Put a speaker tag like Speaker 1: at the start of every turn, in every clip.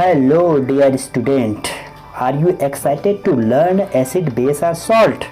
Speaker 1: Hello dear student, are you excited to learn acid, base or salt?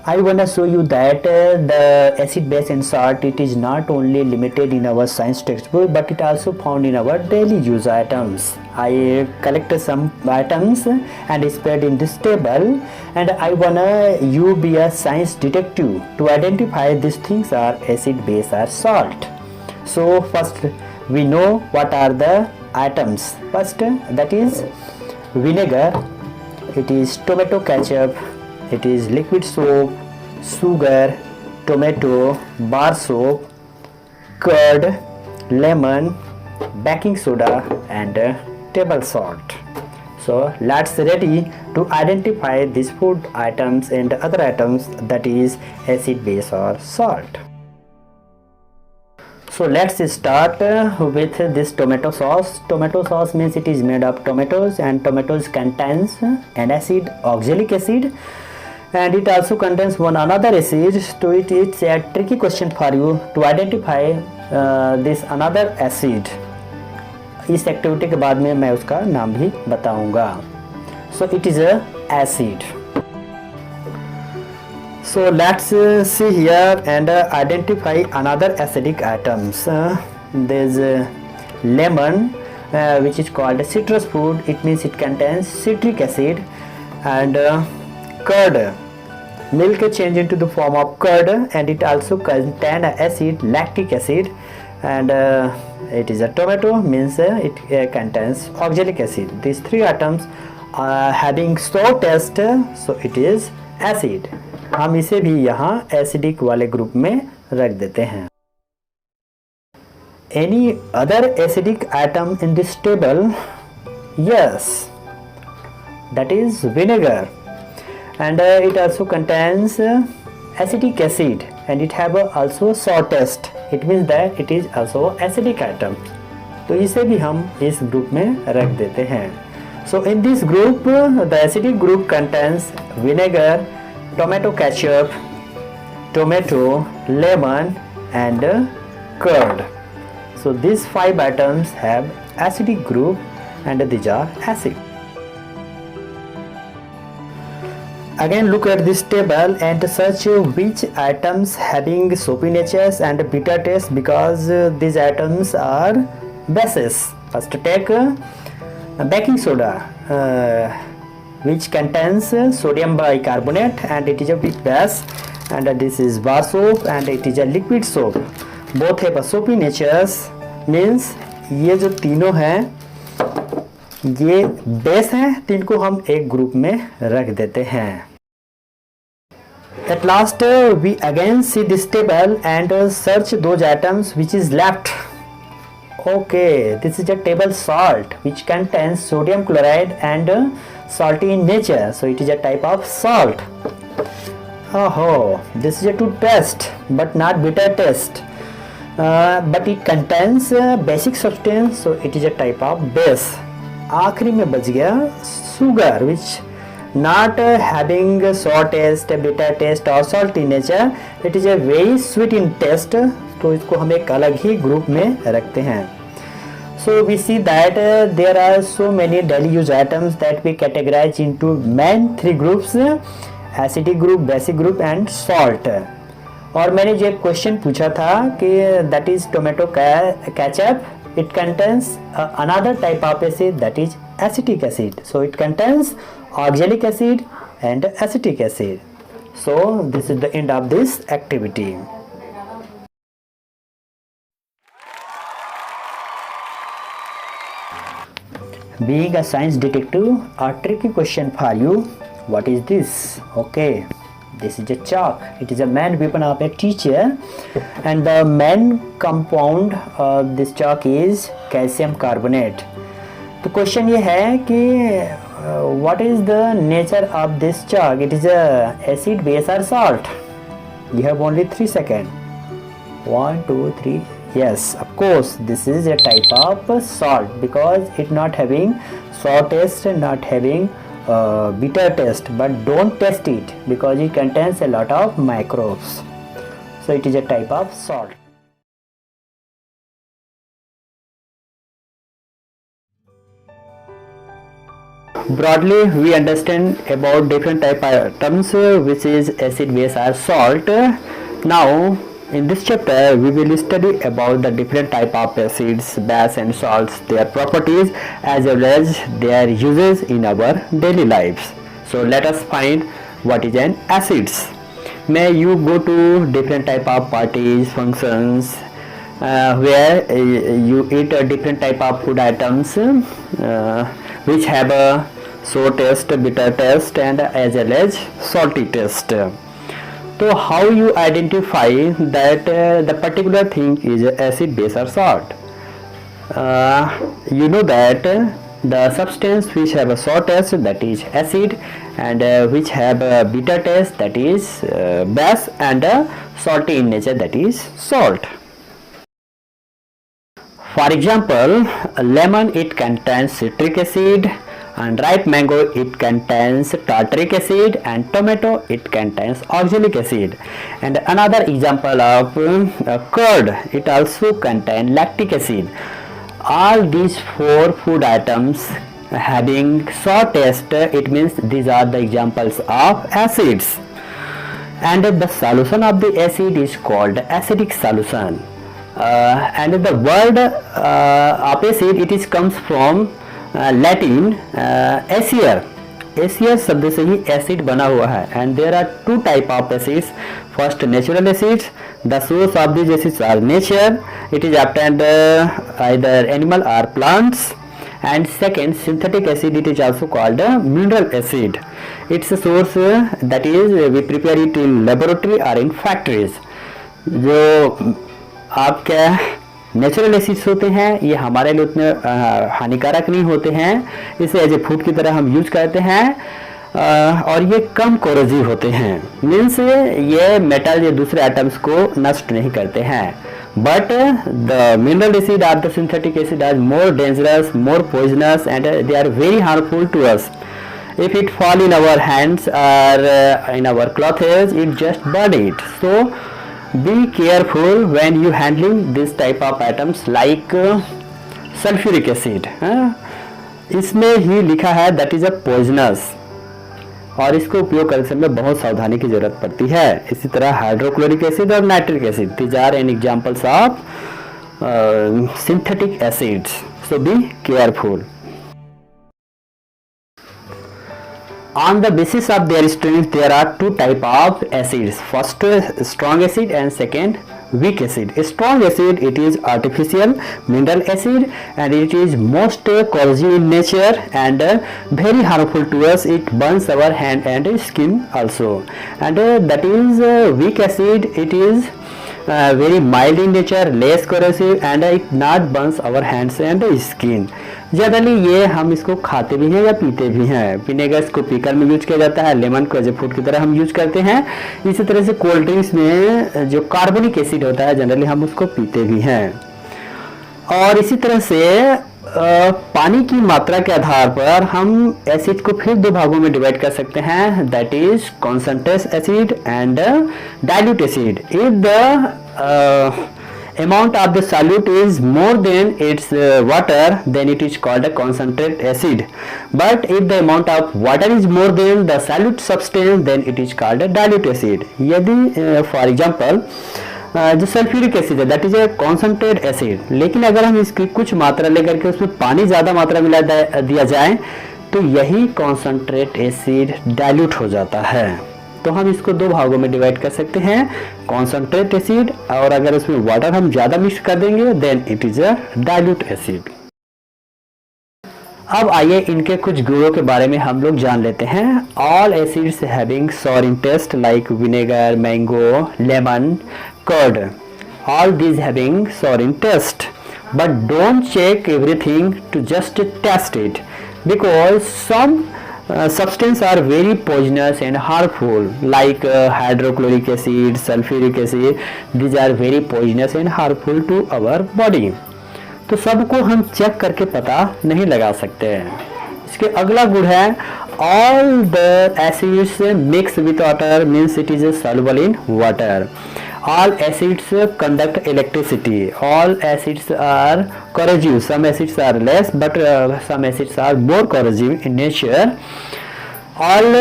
Speaker 1: I wanna show you that the acid, base and salt, it is not only limited in our science textbook but it also found in our daily use items. I collected some items and spread in this table, and I wanna you be a science detective to identify these things are acid, base or salt. So first we know what are the items. First, that is vinegar, it is tomato ketchup, it is liquid soap, sugar, tomato, bar soap, curd, lemon, baking soda and table salt. So let's ready to identify these food items and other items, that is acid, base or salt. So let's start with this tomato sauce. Tomato sauce means it is made of tomatoes, and tomatoes contains an acid, oxalic acid, and it also contains one another acid. So it's a tricky question for you to identify this another acid. इस activity के बाद में मैं उसका नाम भी बताऊंगा. So it is a acid. So let's see here and identify another acidic items. There's lemon, which is called citrus fruit. It means it contains citric acid, and curd. Milk change into the form of curd, and it also contains acid, lactic acid, and it is a tomato, means it contains oxalic acid. These three items are having sour taste, so it is acid. हम इसे भी यहाँ acidic वाले group में रख देते हैं. Any other acidic item in this table? Yes, that is vinegar, and it also contains acetic acid, and it have also sour taste. It means that it is also acidic item. तो इसे भी हम इस group में रख देते हैं. So in this group, the acidic group contains vinegar, tomato ketchup, tomato, lemon and curd. So these five items have acidic group and these are acid. Again look at this table and search which items having soapy natures and bitter taste, because these items are bases. First take baking soda, which contains sodium bicarbonate and it is a weak base, and this is bar soap and it is a liquid soap. Both have a soapy natures, means ये जो तीनों हैं ये base हैं, तीन को हम एक ग्रुप में रख देते हैं. At last we again see this table and search those items which is left. Okay, this is a table salt which contains sodium chloride and salty in nature, so it is a type of salt. Oh, this is a toothpaste but not bitter taste, but it contains basic substance, so it is a type of base. आखिरी में बच गया sugar, which not having sour taste, bitter taste or salty nature, it is a very sweet in taste, तो इसको हम एक अलग ही group में रखते हैं. So we see that there are so many daily use items that we categorize into main three groups: acidic group, basic group and salt. और मैंने जो एक क्वेश्चन पूछा था कि that is tomato ketchup, it contains another type of acid, that is acetic acid. So it contains oxalic acid and acetic acid. So this is the end of this activity. Being a science detective, a tricky question for you. What is this? Okay, this is a chalk. It is a main weapon of a teacher, and the main compound of this chalk is calcium carbonate. तो question ये है कि what is the nature of this chalk? It is a acid, base or salt? You have only 3 seconds. 1, 2, 3. Yes, of course, this is a type of salt because it not having sour taste, not having bitter taste, but don't taste it because it contains a lot of microbes. So it is a type of salt. broadly we understand about different type items which is acid, base or salt. Now in this chapter we will study about the different type of acids, base and salts, their properties as well as their uses in our daily lives. So let us find what is an acids. May you go to different type of parties, functions where you eat a different type of food items which have a sour taste, bitter taste and as well as salty taste. So how you identify that the particular thing is acid, base or salt? You know that the substance which have a sour taste, that is acid, and which have a bitter taste, that is base, and salty in nature, that is salt. For example, lemon, it contains citric acid, and ripe mango, it contains tartaric acid, and tomato, it contains oxalic acid. And another example of curd, it also contains lactic acid. All these four food items having sour taste, it means these are the examples of acids. And the solution of the acid is called acidic solution. And the word of acid, it is comes from Latin acer. Acer शब्द से ही acid बना हुआ है. And there are two type of acids. First, natural acids. The source of these acids are nature. It is obtained either animal or plants. And second, synthetic acid, it is also called mineral acid. Its a source that is we prepare it in laboratory or in factories. जो आपके natural acids होते हैं ये हमारे लिए उतने हानिकारक नहीं होते हैं, इसे एज ए फूड की तरह हम यूज करते हैं और ये कम कोरोसिव होते हैं, मीन्स ये मेटल या दूसरे एटम्स को नष्ट नहीं करते हैं. But the mineral acid are the synthetic acid are more dangerous, more poisonous and they are very harmful to us. If it fall in our hands or in our clothes, it just burn it. So be careful when you handling this type of items like sulfuric acid. इसमें ही लिखा है that is a poisonous और इसको उपयोग करते समय बहुत सावधानी की जरूरत पड़ती है. इसी तरह हाइड्रोक्लोरिक एसिड और nitric acid, these are an examples of synthetic acids. So be careful. On the basis of their strength, there are two type of acids. First, strong acid and second, weak acid. A strong acid, it is artificial mineral acid and it is most corrosive in nature and very harmful to us. It burns our hand and skin also. And that is weak acid. It is very mild in nature, less corrosive and it not burns our hands and skin. Generally ये हम इसको खाते भी हैं या पीते भी हैं. पीने का इसको पीकर में यूज किया जाता है, लेमन को एज ए फूड की तरह हम यूज करते हैं. इसी तरह से कोल्ड ड्रिंक्स में जो कार्बोनिक एसिड होता है जनरली हम उसको पीते भी हैं. और इसी तरह से पानी की मात्रा के आधार पर हम एसिड को फिर दो भागों में डिवाइड कर सकते हैं, that is concentrate acid and dilute acid. If the amount of the solute is more than its water, then it is called a concentrate acid. But if the amount of water is more than the solute substance, then it is called a dilute acid. यदि for example जो sulphuric acid है that is a concentrate acid, लेकिन अगर हम इसकी कुछ मात्रा लेकर के उसमें पानी ज़्यादा मात्रा मिला दिया जाए तो यही कॉन्सेंट्रेट एसिड डाइल्यूट हो जाता है. तो हम इसको दो भागों में डिवाइड कर सकते हैं, कॉन्सेंट्रेट एसिड और अगर उसमें वाटर हम ज़्यादा मिक्स कर देंगे then it is a dilute acid. अब आइए इनके कुछ गुणों के बारे में हम लोग जान लेते हैं. All acids having sour in taste like vinegar, mango, lemon, curd, all these having sour in taste. But don't check everything to just taste it because some substances are very poisonous and harmful like hydrochloric acid, sulfuric acid. These are very poisonous and harmful to our body. तो सबको हम check करके पता नहीं लगा सकते हैं. इसके अगला गुण है all the acids mix with water means it is soluble in water. All acids conduct electricity. All acids are corrosive. Some acids are less, but some acids are more corrosive in nature. All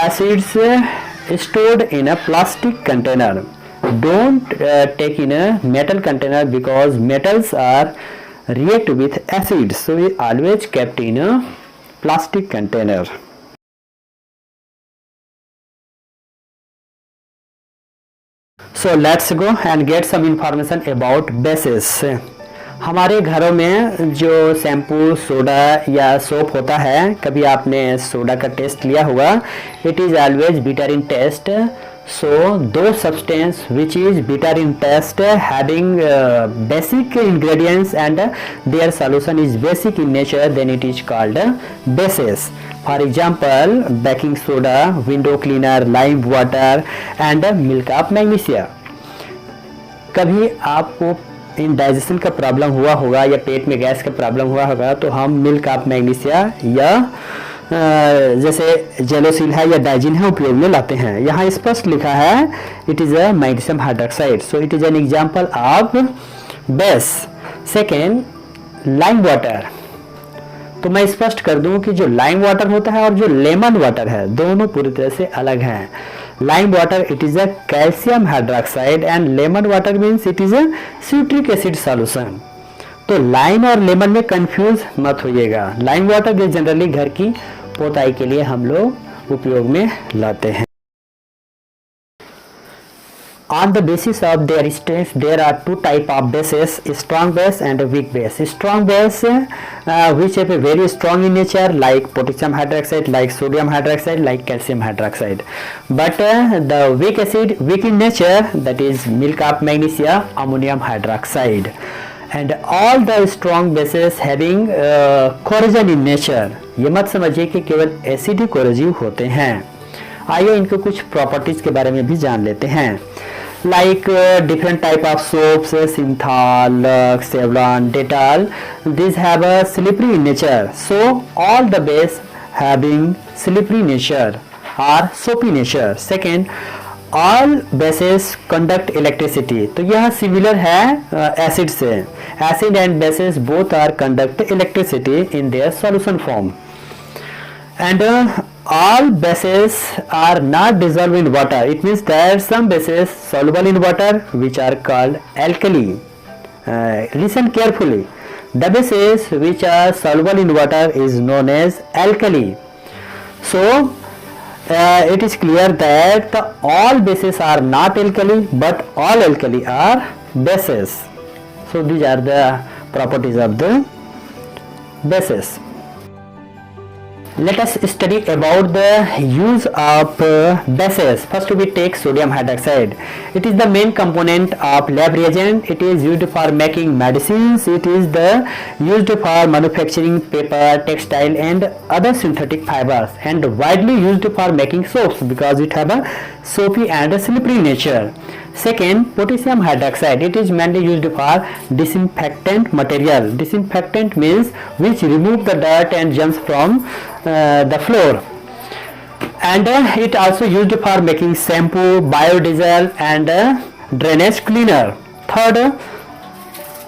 Speaker 1: acids stored in a plastic container. Don't take in a metal container because metals are react with acids. So we always kept in a plastic container. So let's go and get some information about bases. हमारे घरों में जो shampoo, soda या soap होता है, कभी आपने soda का टेस्ट लिया होगा. It is always bitter in taste. So those substance which is bitter in taste having basic ingredients and their solution is basic in nature, then it is called bases. For example, baking soda, window cleaner, lime water and milk of magnesia. कभी आपको indigestion का problem हुआ होगा या पेट में gas का problem हुआ होगा तो हम मिल्क ऑफ मैग्नीशिया या जैसे जेलोसिल है या डाइजिन है उपयोग में लाते हैं. यहाँ स्पष्ट लिखा है it is a magnesium hydroxide. So it is an example of base. Second, lime water. तो मैं स्पष्ट कर दूं कि जो लाइम वाटर होता है और जो लेमन वाटर है दोनों पूरी तरह से अलग हैं. Lime water it is a calcium hydroxide and lemon water means it is a citric acid solution. तो लाइम और लेमन में कंफ्यूज मत होइएगा. लाइम वाटर जो जनरली घर की पोताई के लिए हम लोग उपयोग में लाते हैं. On the basis of their strength, there are two type of bases: strong base and weak base. Strong base, which are very strong in nature, like potassium hydroxide, like sodium hydroxide, like calcium hydroxide. But the weak acid, weak in nature, that is milk of magnesia, ammonium hydroxide. And all the strong bases having corrosion in nature. ये मत समझिए कि केवल acid ही corrosive होते हैं. आइए इनके कुछ प्रॉपर्टीज के बारे में भी जान लेते हैं. Like different type of soaps, Synthol, Lux, Savlon, Dettol, these have a slippery in nature. So all the base having slippery nature or soapy nature. Second, all bases conduct electricity. तो यह similar है acid से. Acid and bases both are conduct electricity in their solution form. And all bases are not dissolved in water. It means that some bases soluble in water which are called alkali. Listen carefully. The bases which are soluble in water is known as alkali. So it is clear that all bases are not alkali, but all alkali are bases. So these are the properties of the bases. Let us study about the use of bases. First we take sodium hydroxide. It is the main component of lab reagent. It is used for making medicines. It is used for manufacturing paper, textile and other synthetic fibers, and widely used for making soaps because it have a soapy and a slippery nature. Second, potassium hydroxide. It is mainly used for disinfectant material. Disinfectant means which remove the dirt and germs from the floor. And it also used for making shampoo, biodiesel and drainage cleaner. Third,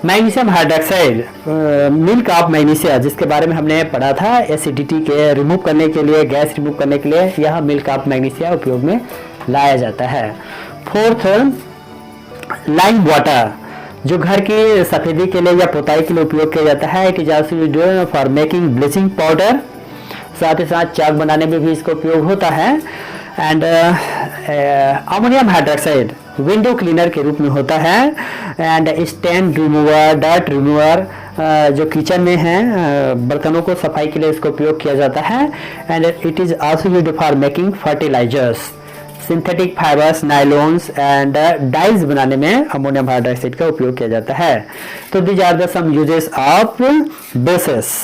Speaker 1: magnesium hydroxide, milk of magnesia, जिसके बारे में हमने पढ़ा था acidity के remove करने के लिए, गैस रिमूव करने के लिए यह मिल्क ऑफ मैग्नीशिया उपयोग में लाया जाता है. फोर्थ, लाइम वाटर, जो घर की सफेदी के लिए या पोताई के लिए उपयोग किया जाता है. It is also used for making bleaching powder. साथ ही साथ चाक बनाने में भी इसका उपयोग होता है. And ammonium hydroxide window cleaner के रूप में होता है. And stain remover, dirt remover, जो किचन में है बर्तनों को सफाई के लिए इसका उपयोग किया जाता है. And it is also used for making fertilizers, synthetic fibres, nylons and dyes बनाने में अमोनियम हाइड्रोक्साइड का उपयोग किया जाता है. तो these are the some uses of bases.